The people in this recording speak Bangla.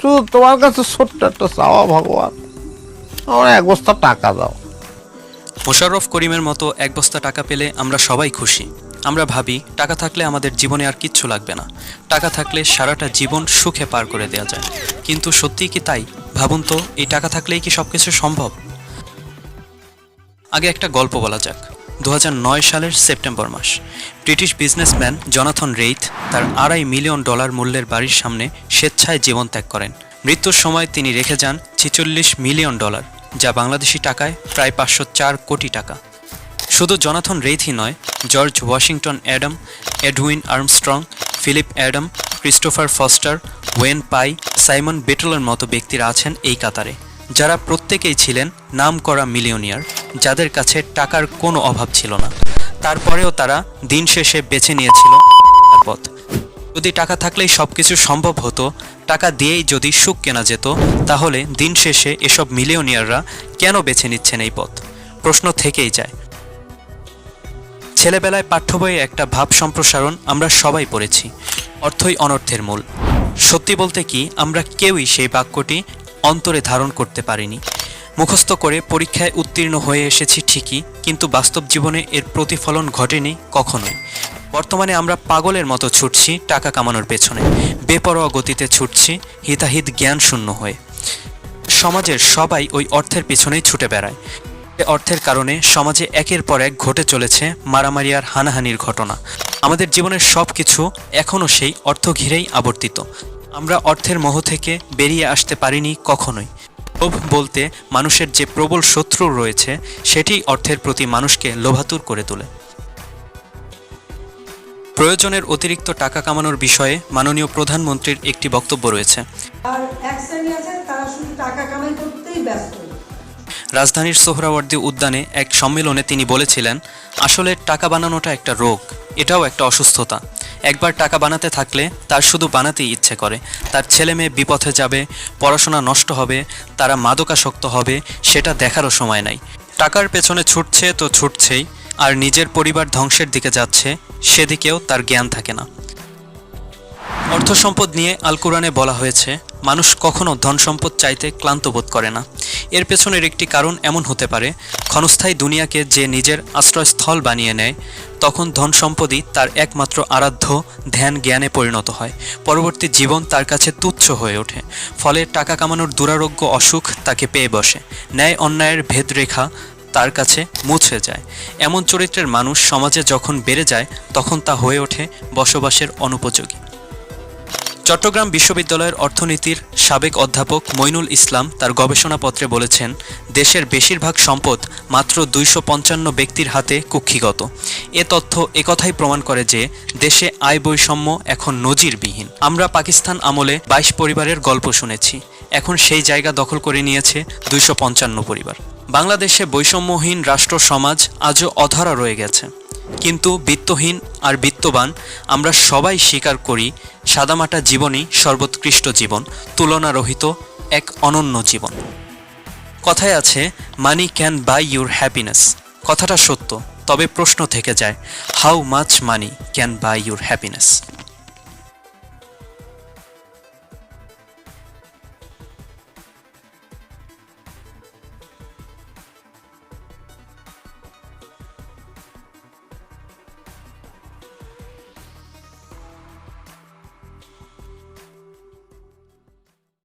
শুধু তোমার কাছে ছোট্ট একটা চাওয়া ভগবান, আমার এক বস্তা টাকা দাও। মোশাররফ করিমের মতো এক বস্তা টাকা পেলে আমরা সবাই খুশি। আমরা ভাবি টাকা থাকলে আমাদের জীবনে আর কিচ্ছু লাগবে না, টাকা থাকলে সারাটা জীবন সুখে পার করে দেওয়া যায়। কিন্তু সত্যিই কি তাই? ভাবুন তো, এই টাকা থাকলেই কি সব কিছু সম্ভব? আগে একটা গল্প বলা যাক। 2009 সালের সেপ্টেম্বর মাস, ব্রিটিশ বিজনেসম্যান জনাথন রেইথ তার $2.5 মিলিয়ন মূল্যের বাড়ির সামনে স্বেচ্ছায় জীবন ত্যাগ করেন। মৃত্যুর সময় তিনি রেখে যান $46 মিলিয়ন, যা বাংলাদেশি টাকায় প্রায় 504 কোটি টাকা। শুধু জনাথন রেইথই নয়, George Washington Adam, Edwin Armstrong, Philip Adam, Christopher Foster, Wayne Pye, Simon বেটলের মতো ব্যক্তিরা আছেন এই কাতারে, যারা প্রত্যেকেই ছিলেন নামকরা মিলিয়নিয়ার, যাদের কাছে টাকার কোনো অভাব ছিল না। তারপরেও তারা দিন শেষে বেছে নিয়েছিল পথ। যদি টাকা থাকলেই সব কিছু সম্ভব হতো, টাকা দিয়েই যদি সুখ কেনা যেত, তাহলে দিন শেষে এসব মিলিয়নিয়াররা কেন বেছে নিচ্ছেন এই পথ? প্রশ্ন থেকেই যায়। ছেলেবেলায় পাঠ্য বইয়ে একটা ভাব সম্প্রসারণ আমরা সবাই পড়েছি, অর্থই অনর্থের মূল। সত্যি বলতে কি, আমরা কেউই সেই বাক্যটি অন্তরে ধারণ করতে পারিনি। মুখস্থ করে পরীক্ষায় উত্তীর্ণ হয়ে এসেছি ঠিকই, কিন্তু বাস্তব জীবনে এর প্রতিফলন ঘটেনি কখনোই। বর্তমানে আমরা পাগলের মতো ছুটছি টাকা কামানোর পেছনে, বেপরোয়া গতিতে ছুটছি হিতাহিত জ্ঞান শূন্য হয়ে। সমাজের সবাই ওই অর্থের পেছনেই ছুটে বেড়ায়। অর্থের কারণে সমাজে একের পর এক ঘটে চলেছে মারামারি আর হানাহানির ঘটনা। আমাদের জীবনের সব কিছু এখনও সেই অর্থ ঘিরেই আবর্তিত। আমরা অর্থের মোহ থেকে বেরিয়ে আসতে পারিনি কখনোই। লোভ বলতে মানুষের যে প্রবল শত্রু রয়েছে, সেটি অর্থের প্রতি মানুষকে লোভাতুর করে তোলে। প্রয়োজনের অতিরিক্ত টাকা কামানোর বিষয়ে মাননীয় প্রধানমন্ত্রীর একটি বক্তব্য রয়েছে। আর এক শ্রেণী আছে, তারা শুধু টাকা কামাই করতেই ব্যস্ত। রাজধানীর সোহরাওয়ার্দী উদ্যানে এক সম্মেলনে তিনি বলেছিলেন, আসলে টাকা বানানোটা একটা রোগ, এটাও একটা অসুস্থতা। একবার টাকা বানাতে থাকলে তার শুধু বানাতেই ইচ্ছে করে। তার ছেলে মেয়ে বিপথে যাবে, পড়াশোনা নষ্ট হবে, তারা মাদকাসক্ত হবে, সেটা দেখারও সময় নাই। টাকার পেছনে ছুটছে তো ছুটছেই, আর নিজের পরিবার ধ্বংসের দিকে যাচ্ছে, সেদিকেও তার জ্ঞান থাকে না। অর্থ সম্পদ নিয়ে আল কোরআনে বলা হয়েছে, মানুষ কখনো ধন সম্পদ চাইতে ক্লান্ত বোধ করে না। এর পেছনের একটি কারণ এমন হতে পারে, ক্ষণস্থায়ী দুনিয়াকে যে নিজের আশ্রয়স্থল বানিয়ে নেয়, তখন ধন সম্পদই তার একমাত্র আরাধ্য ধ্যান জ্ঞানে পরিণত হয়। পরবর্তী জীবন তার কাছে তুচ্ছ হয়ে ওঠে। ফলে টাকা কামানোর দুরারোগ্য অসুখ তাকে পেয়ে বসে। ন্যায় অন্যায়ের ভেদরেখা তার কাছে মুছে যায়। এমন চরিত্রের মানুষ সমাজে যখন বেড়ে যায়, তখন তা হয়ে ওঠে বসবাসের অনুপযোগী। চট্টগ্রাম বিশ্ববিদ্যালয়ের অর্থনীতির সাবেক অধ্যাপক মইনুল ইসলাম তার গবেষণাপত্রে বলেছেন, দেশের বেশিরভাগ সম্পদ মাত্র 255 ব্যক্তির হাতে কুক্ষিগত। এ তথ্য একথাই প্রমাণ করে যে দেশে আয় বৈষম্য এখন নজিরবিহীন। আমরা পাকিস্তান আমলে 22 পরিবারের গল্প শুনেছি, এখন সেই জায়গা দখল করে নিয়েছে 255 পরিবার। বাংলাদেশে বৈষম্যহীন রাষ্ট্র সমাজ আজও অধরা রয়ে গেছে, কিন্তু বিত্তহীন আর বিত্তবান আমরা সবাই স্বীকার করি, সাদামাটা জীবনই সর্বোৎকৃষ্ট জীবন, তুলনারহিত এক অনন্য জীবন। কথায় আছে, money can buy your happiness. কথাটা সত্য, তবে প্রশ্ন থেকে যায়, how much money can buy your happiness.